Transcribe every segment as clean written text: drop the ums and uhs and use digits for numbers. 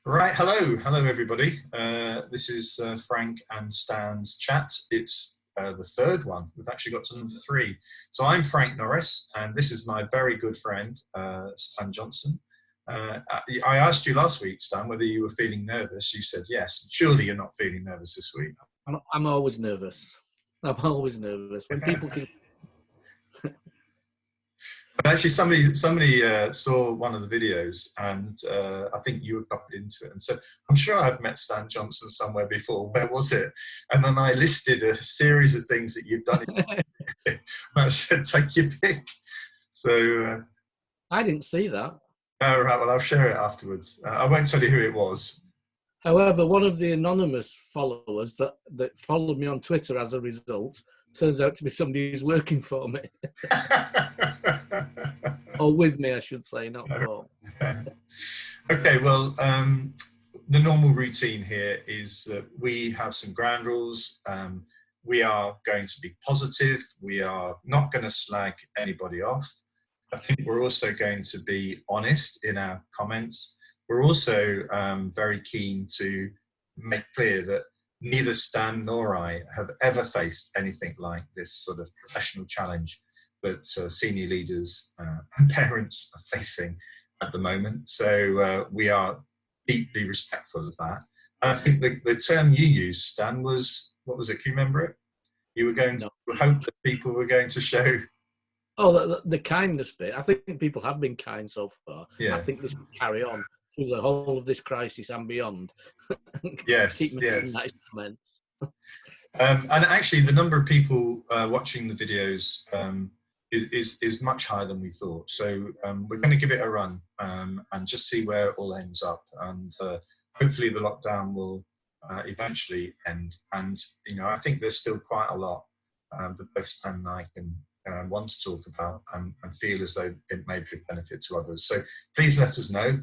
Right, hello everybody. This is Frank and Stan's chat. It's the third one. We've actually got to number 3. So I'm Frank Norris, and this is my very good friend, Stan Johnson. I asked you last week, Stan, whether you were feeling nervous. You said yes. Surely you're not feeling nervous this week. I'm always nervous. I'm always nervous. When people can... Actually, somebody saw one of the videos, and I think you were copied into it, and said, "I'm sure I've met Stan Johnson somewhere before. Where was it?" And then I listed a series of things that you've done. And I said, "Take your pick." So I didn't see that. Oh, right. Well, I'll share it afterwards. I won't tell you who it was. However, one of the anonymous followers that followed me on Twitter as a result turns out to be somebody who's working for me. Or with me, I should say, not for. Okay, well, the normal routine here is that we have some ground rules. We are going to be positive. We are not going to slag anybody off. I think we're also going to be honest in our comments. We're also very keen to make clear that neither Stan nor I have ever faced anything like this sort of professional challenge that senior leaders and parents are facing at the moment. So we are deeply respectful of that. And I think the term you used, Stan, was, what was it? Can you remember it? You were going to hope that people were going to show... Oh, the kindness bit. I think people have been kind so far. Yeah. I think this will carry on through the whole of this crisis and beyond. Yes, Keep yes. nice comments. And actually, the number of people watching the videos is much higher than we thought. So we're going to give it a run and just see where it all ends up. And hopefully the lockdown will eventually end. And, you know, I think there's still quite a lot that both Stan and I can want to talk about and feel as though it may be a benefit to others. So please let us know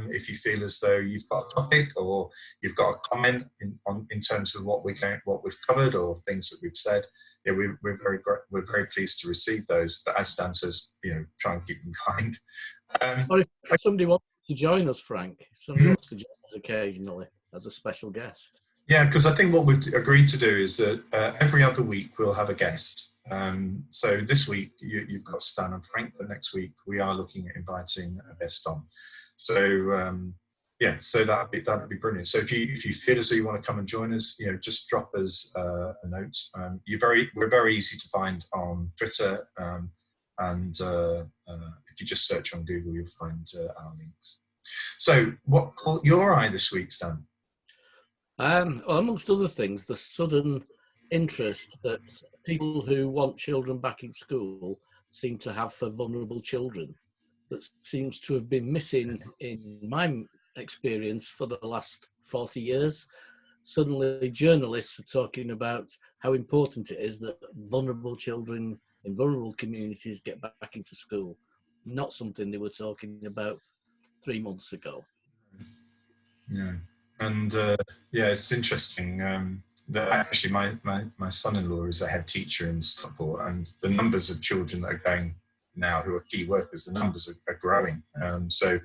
if you feel as though you've got a topic or you've got a comment in terms of what we've covered or things that we've said. Yeah, we're very pleased to receive those. But as Stan says, you know, try and keep them kind. Or if somebody wants to join us, Frank, if somebody wants to join us occasionally as a special guest. Yeah, because I think what we've agreed to do is that every other week we'll have a guest. So this week you've got Stan and Frank, but next week we are looking at inviting a guest on. So yeah, so that'd be brilliant. So if you feel as though you want to come and join us, you know, just drop us a note. We're very easy to find on Twitter, and if you just search on Google, you'll find our links. So what caught your eye this week, Stan? Well, amongst other things, the sudden interest that people who want children back in school seem to have for vulnerable children. That seems to have been missing in my experience for the last 40 years. Suddenly journalists are talking about how important it is that vulnerable children in vulnerable communities get back into school. Not something they were talking about 3 months ago. Yeah, and yeah, it's interesting that actually my son-in-law is a head teacher in Stockport, and the numbers of children that are going now who are key workers, the numbers are growing. So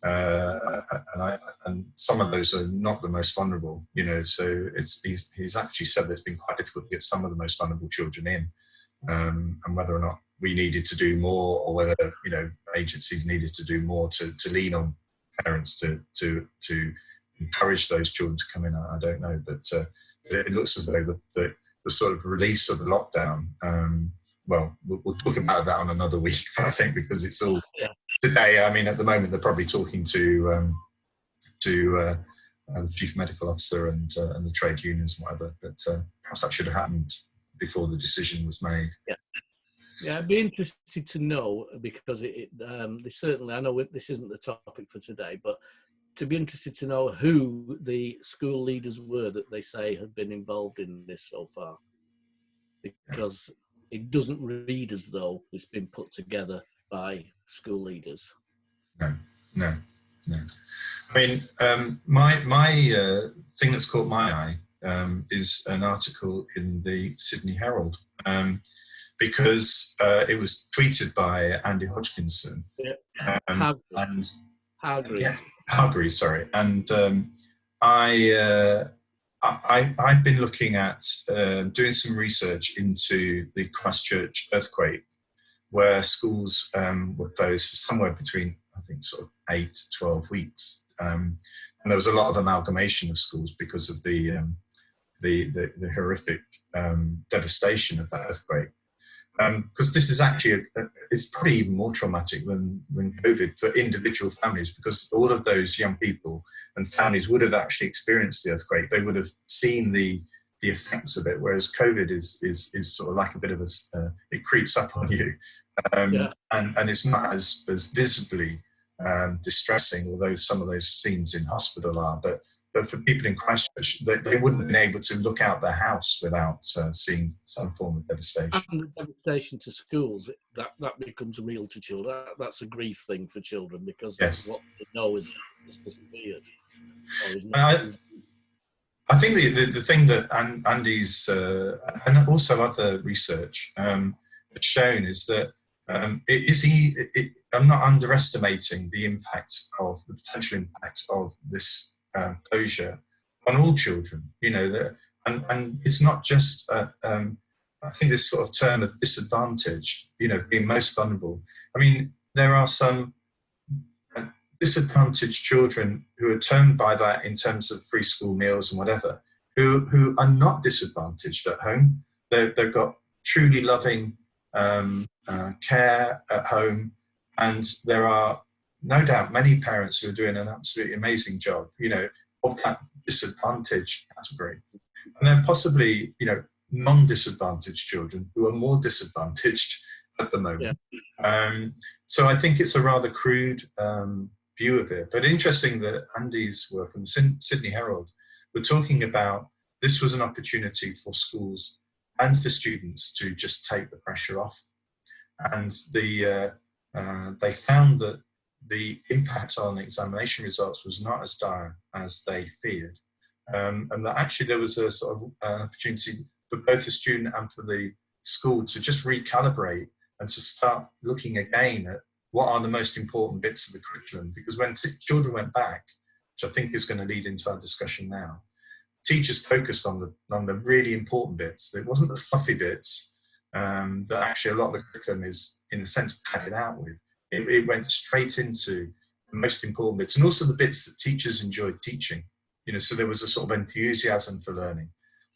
and some of those are not the most vulnerable, you know. So he's actually said that it's been quite difficult to get some of the most vulnerable children in, and whether or not we needed to do more, or whether, you know, agencies needed to do more to lean on parents to encourage those children to come in. I don't know, but it looks as though the sort of release of the lockdown. Well, we'll talk about that on another week, I think, because it's all today. I mean, at the moment, they're probably talking to the chief medical officer and the trade unions and whatever. But perhaps that should have happened before the decision was made. Yeah, I'd be interested to know, because they certainly, I know this isn't the topic for today, but to be interested to know who the school leaders were that they say have been involved in this so far, because it doesn't read as though it's been put together by school leaders. No. I mean, my thing that's caught my eye is an article in the Sydney Herald, because it was tweeted by Andy Hodgkinson. Yeah. Hargreaves. Yeah, Hargreaves, sorry. And I, I've been looking at doing some research into the Christchurch earthquake, where schools were closed for somewhere between, I think, sort of 8 to 12 weeks. And there was a lot of amalgamation of schools because of the horrific devastation of that earthquake. Because this is actually, it's probably even more traumatic than COVID for individual families, because all of those young people and families would have actually experienced the earthquake. They would have seen the effects of it, whereas COVID is sort of like a bit of it creeps up on you. Yeah. And it's not as visibly distressing, although some of those scenes in hospital are. But for people in Christchurch, they wouldn't have been able to look out their house without seeing some form of devastation. And the devastation to schools, that becomes real to children. That's a grief thing for children, because Yes. what they know is disappeared. Or is I, not. I think the thing that Andy's and also other research has shown is that I'm not underestimating the potential impact of this closure on all children. You know, and it's not just I think this sort of term of disadvantaged, you know, being most vulnerable. I mean, there are some disadvantaged children who are termed by that in terms of free school meals and whatever, who are not disadvantaged at home. They've got truly loving care at home, and there are no doubt many parents who are doing an absolutely amazing job, you know, of that disadvantaged category. And then possibly, you know, non-disadvantaged children who are more disadvantaged at the moment. Yeah. So I think it's a rather crude view of it. But interesting that Andy's work and the Sydney Herald were talking about this was an opportunity for schools and for students to just take the pressure off. And they found that the impact on examination results was not as dire as they feared. And that actually there was a sort of opportunity for both the student and for the school to just recalibrate and to start looking again at what are the most important bits of the curriculum. Because when children went back, which I think is going to lead into our discussion now, teachers focused on the really important bits. It wasn't the fluffy bits that actually a lot of the curriculum is, in a sense, padded out with. It went straight into the most important bits, and also the bits that teachers enjoyed teaching. You know, so there was a sort of enthusiasm for learning,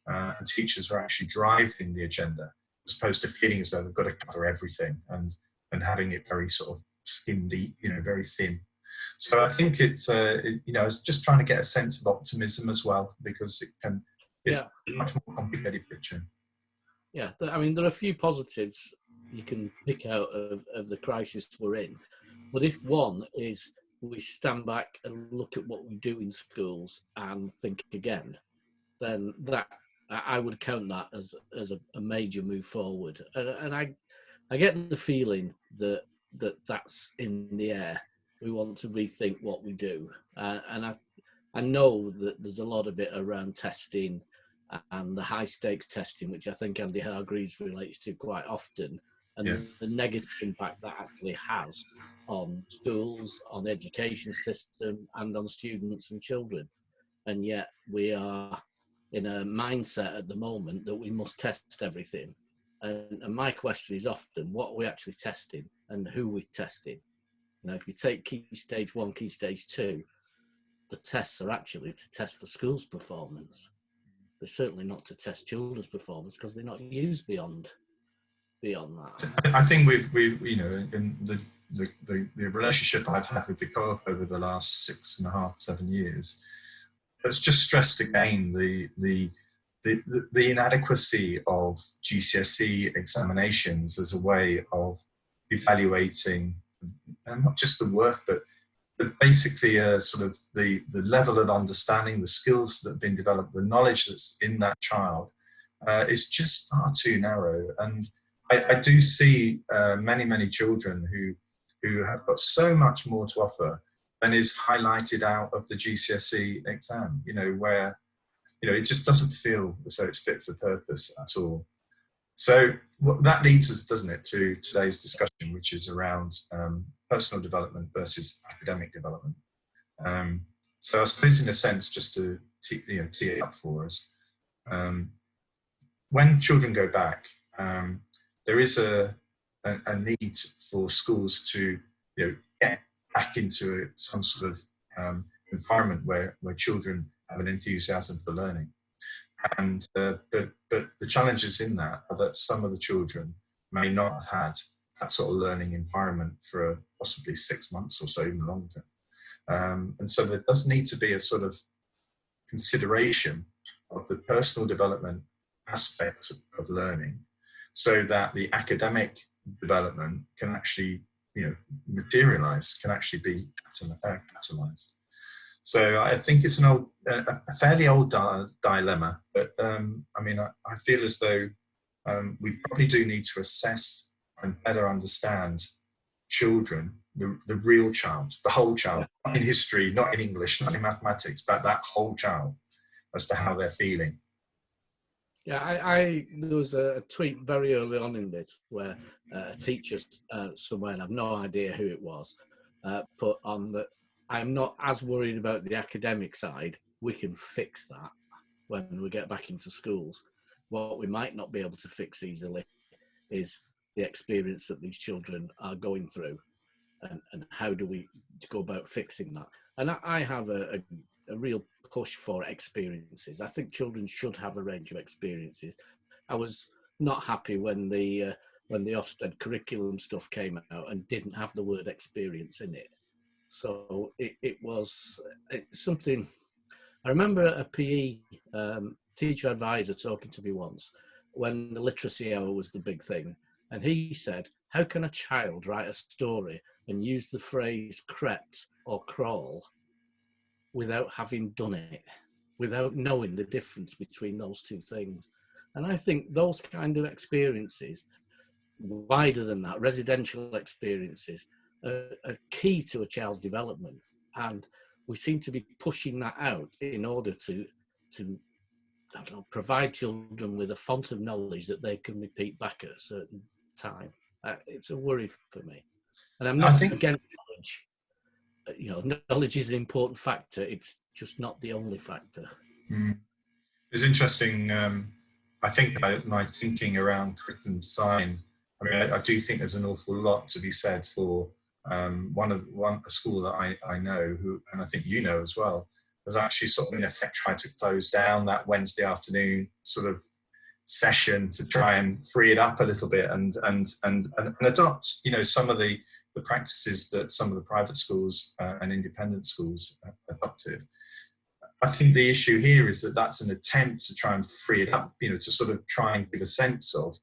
and teachers were actually driving the agenda, as opposed to feeling as though they've got to cover everything and having it very sort of skin deep, you know, very thin. So I think it's, you know, I was just trying to get a sense of optimism as well, because it's a much more complicated picture. Yeah, I mean, there are a few positives you can pick out of the crisis we're in. But if one is we stand back and look at what we do in schools and think again, then that I would count that as a major move forward. And I get the feeling that's in the air. We want to rethink what we do, and I know that there's a lot of it around testing and the high stakes testing, which I think Andy Hargreaves relates to quite often, and the negative impact that actually has on schools, on the education system, and on students and children. And yet we are in a mindset at the moment that we must test everything. And my question is often, what are we actually testing and who we're testing? You know, if you take Key Stage 1, Key Stage 2, the tests are actually to test the school's performance. They're certainly not to test children's performance, because they're not used beyond that. I think we've you know, in the relationship I've had with the co-op over the last 6.5, 7 years, it's just stressed again the inadequacy of GCSE examinations as a way of evaluating, and not just the worth, but basically sort of the level of understanding, the skills that have been developed, the knowledge that's in that child is just far too narrow. And I do see many children who have got so much more to offer than is highlighted out of the GCSE exam, you know, where, you know, it just doesn't feel as though it's fit for purpose at all. So that leads us, doesn't it, to today's discussion, which is around personal development versus academic development. So I suppose, in a sense, just to tee it up for us, when children go back, there is a need for schools to get back into some sort of environment where children have an enthusiasm for learning. And but the challenges in that are that some of the children may not have had that sort of learning environment for possibly 6 months or so, even longer. And so there does need to be a sort of consideration of the personal development aspects of learning, so that the academic development can actually materialize, can actually be capitalized. So I think it's a fairly old dilemma, but I mean, I feel as though we probably do need to assess and better understand children, the real child, the whole child, not in history, not in English, not in mathematics, but that whole child, as to how they're feeling. Yeah, there was a tweet very early on in this where a teacher somewhere, and I've no idea who it was, put on that I'm not as worried about the academic side. We can fix that when we get back into schools. What we might not be able to fix easily is the experience that these children are going through, and how do we go about fixing that. And I have a real push for experiences. I think children should have a range of experiences. I was not happy when the Ofsted curriculum stuff came out and didn't have the word experience in it. So it's something. I remember a PE teacher advisor talking to me once when the literacy hour was the big thing, and he said, how can a child write a story and use the phrase crept or crawl without having done it, without knowing the difference between those two things? And I think those kind of experiences, wider than that, residential experiences, are key to a child's development. And we seem to be pushing that out in order to I don't know, provide children with a font of knowledge that they can repeat back at a certain time. It's a worry for me. And I'm not against knowledge. Knowledge is an important factor. It's just not the only factor. It's interesting. I think about my thinking around curriculum design. I mean, I do think there's an awful lot to be said for a school that I know, who, and I think you know as well, has actually sort of in effect tried to close down that Wednesday afternoon sort of session to try and free it up a little bit and adopt some of the practices that some of the private schools and independent schools adopted. I think the issue here is that that's an attempt to try and free it up, to sort of try and give a sense of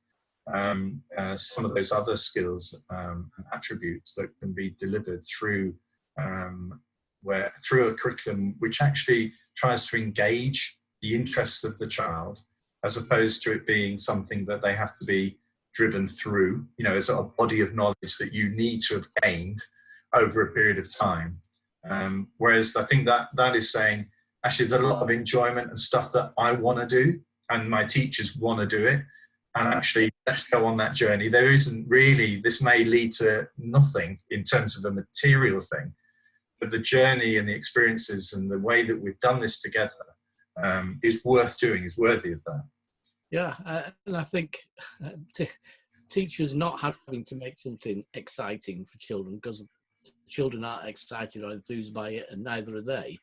some of those other skills and attributes that can be delivered through a curriculum which actually tries to engage the interests of the child, as opposed to it being something that they have to be driven through, as a body of knowledge that you need to have gained over a period of time. Whereas I think that is saying, actually, there's a lot of enjoyment and stuff that I want to do, and my teachers want to do it. And actually, let's go on that journey. There isn't really, this may lead to nothing in terms of a material thing, but the journey and the experiences and the way that we've done this together is worth doing, is worthy of that. Yeah, and I think teachers not having to make something exciting for children because children aren't excited or enthused by it, and neither are they,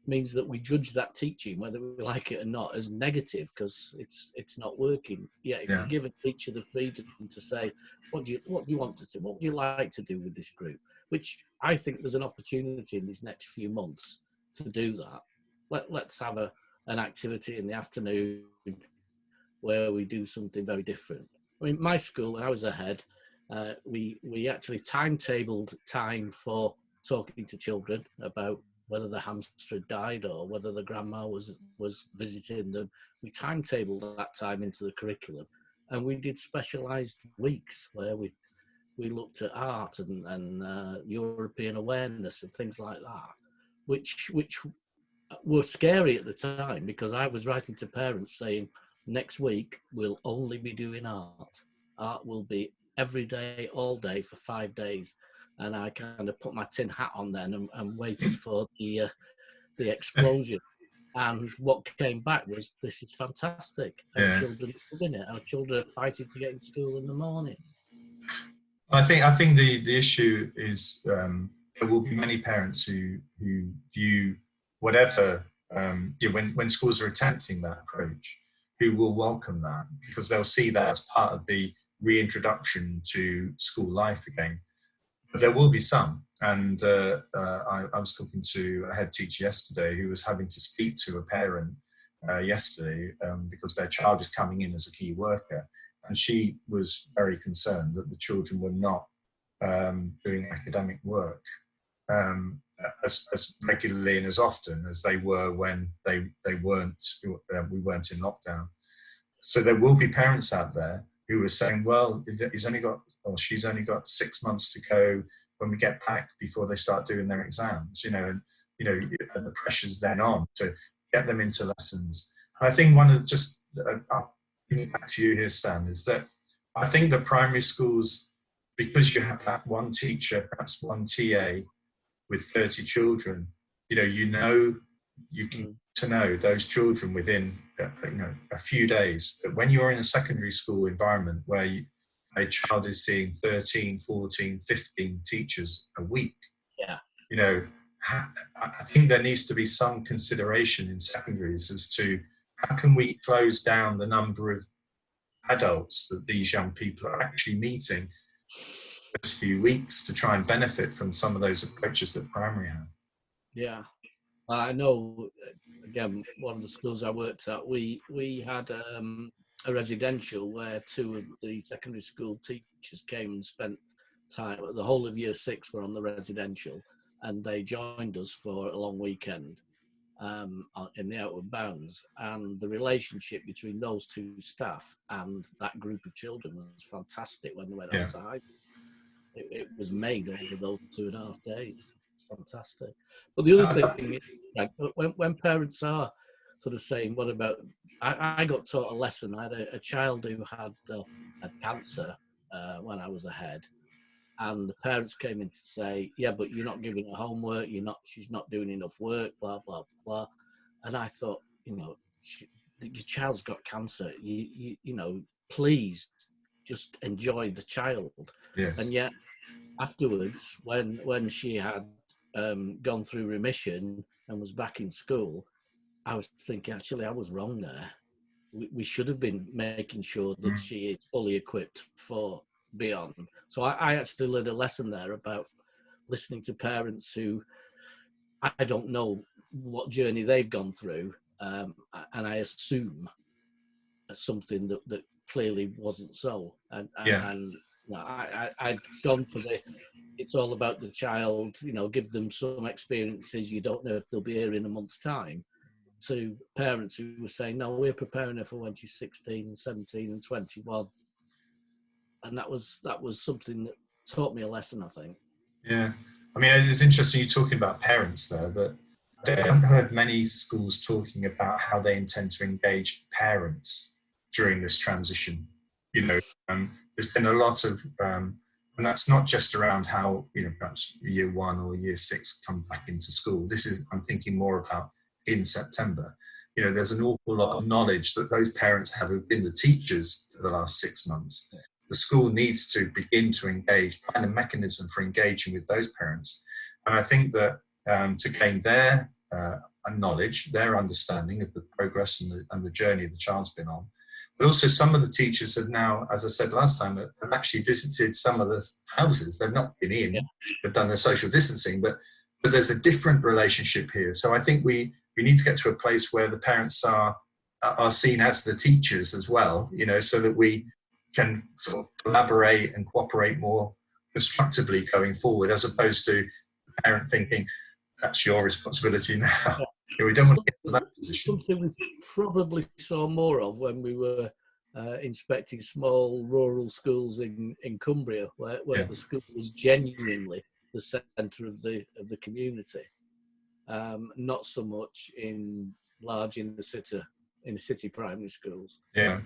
means that we judge that teaching, whether we like it or not, as negative because it's not working. If you give a teacher the freedom to say, what do you want to do? What would you like to do with this group? Which I think there's an opportunity in these next few months to do that. Let's have an activity in the afternoon where we do something very different. I mean, my school, when I was ahead, we actually timetabled time for talking to children about whether the hamster had died or whether the grandma was visiting them. We timetabled that time into the curriculum, and we did specialised weeks where we looked at art and European awareness and things like that, which were scary at the time because I was writing to parents saying, next week we'll only be doing art. Art will be every day, all day for 5 days. and I kind of put my tin hat on then and waited for the explosion. And what came back was, this is fantastic. Our Yeah. children are loving it. Our children are fighting to get in school in the morning. I think the issue is there will be many parents who view whatever when schools are attempting that approach, who will welcome that because they'll see that as part of the reintroduction to school life again. But there will be some, and I was talking to a head teacher yesterday who was having to speak to a parent yesterday because their child is coming in as a key worker. And she was very concerned that the children were not doing academic work as regularly and as often as they were when we weren't in lockdown. So there will be parents out there who are saying, well, she's only got 6 months to go when we get back before they start doing their exams, and the pressure's then on to get them into lessons. And I think one of back to you here, Stan, is that I think the primary schools, because you have that one teacher, perhaps one TA with 30 children, you can to know those children within a few days. But when you're in a secondary school environment where a child is seeing 13, 14, 15 teachers a week, I think there needs to be some consideration in secondaries as to how can we close down the number of adults that these young people are actually meeting those few weeks to try and benefit from some of those approaches that primary have. Yeah, I know. Again, one of the schools I worked at, we had a residential where two of the secondary school teachers came and spent time. The whole of year 6 were on the residential, and they joined us for a long weekend in the Outward Bounds. And the relationship between those two staff and that group of children was fantastic when they went on to high school. It was made over those 2.5 days. It's fantastic. But the other thing is, like, when parents are sort of saying, what about, I got taught a lesson. I had a child who had cancer when I was ahead. And the parents came in to say, yeah, but you're not giving her homework, she's not doing enough work, blah, blah, blah. And I thought, your child's got cancer. Please just enjoy the child. Yes. And yet afterwards, when she had gone through remission and was back in school, I was thinking, actually, I was wrong there. We should have been making sure that she is fully equipped for beyond. So I actually learned a lesson there about listening to parents who, I don't know what journey they've gone through, and I assume something that clearly wasn't so. And I'd gone for it's all about the child, give them some experiences. You don't know if they'll be here in a month's time. To parents who were saying, no, we're preparing her for when she's 16, 17 and 21. And that was something that taught me a lesson, I think. Yeah. I mean, it's interesting you're talking about parents there, but I haven't heard many schools talking about how they intend to engage parents during this transition. There's been a lot of, and that's not just around how, perhaps year 1 or year 6 come back into school. I'm thinking more about in September. There's an awful lot of knowledge that those parents have been the teachers for the last 6 months. The school needs to begin to engage, find a mechanism for engaging with those parents. And I think that to gain their knowledge, their understanding of the progress and the journey the child's been on. But also some of the teachers have now, as I said last time, have actually visited some of the houses. They've not been in, they've done their social distancing, but there's a different relationship here. So I think we need to get to a place where the parents are seen as the teachers as well, so that we can sort of collaborate and cooperate more constructively going forward, as opposed to the parent thinking, that's your responsibility now. We don't want to get to that position. Something we probably saw more of when we were inspecting small rural schools in Cumbria, where the school was genuinely the centre of the community. Not so much in large inner city primary schools. Yeah.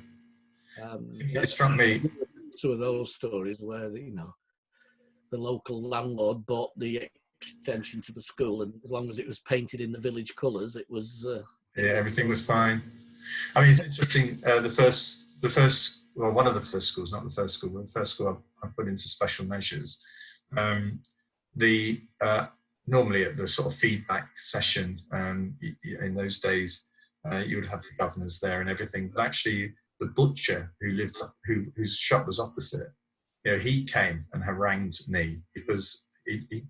It struck me. Some of those stories where the local landlord bought the extension to the school, and as long as it was painted in the village colours, it was. Yeah, everything was fine. I mean, it's interesting. Well, one of the first schools, not the first school, but the first school I put into special measures. The normally at the sort of feedback session, in those days, you would have the governors there and everything. But actually, the butcher whose shop was opposite, he came and harangued me because he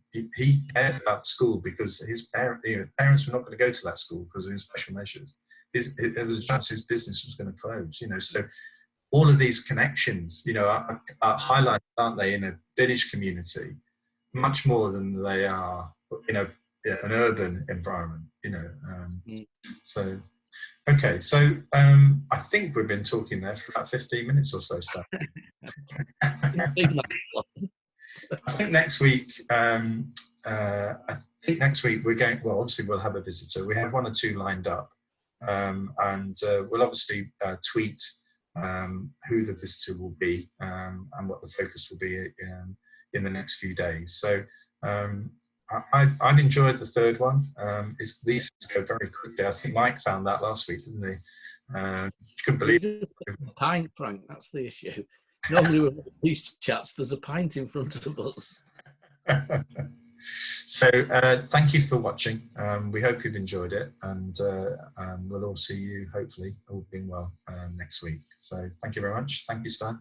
cared about school, because his parents were not going to go to that school because of his special measures. It was just his business was going to close. So all of these connections, are highlighted, aren't they, in a village community, much more than they are in an urban environment. So. Okay, so I think we've been talking there for about 15 minutes or so, Stan. I think next week, we're going. Well, obviously we'll have a visitor. We have one or two lined up, and we'll obviously tweet who the visitor will be and what the focus will be in the next few days. So. I've enjoyed the third one. These things go very quickly. I think Mike found that last week, didn't he? Couldn't believe it. A pint, Frank, that's the issue. Normally with these chats, there's a pint in front of us. So thank you for watching. We hope you've enjoyed it, and we'll all see you, hopefully, all being well, next week. So thank you very much. Thank you, Stan.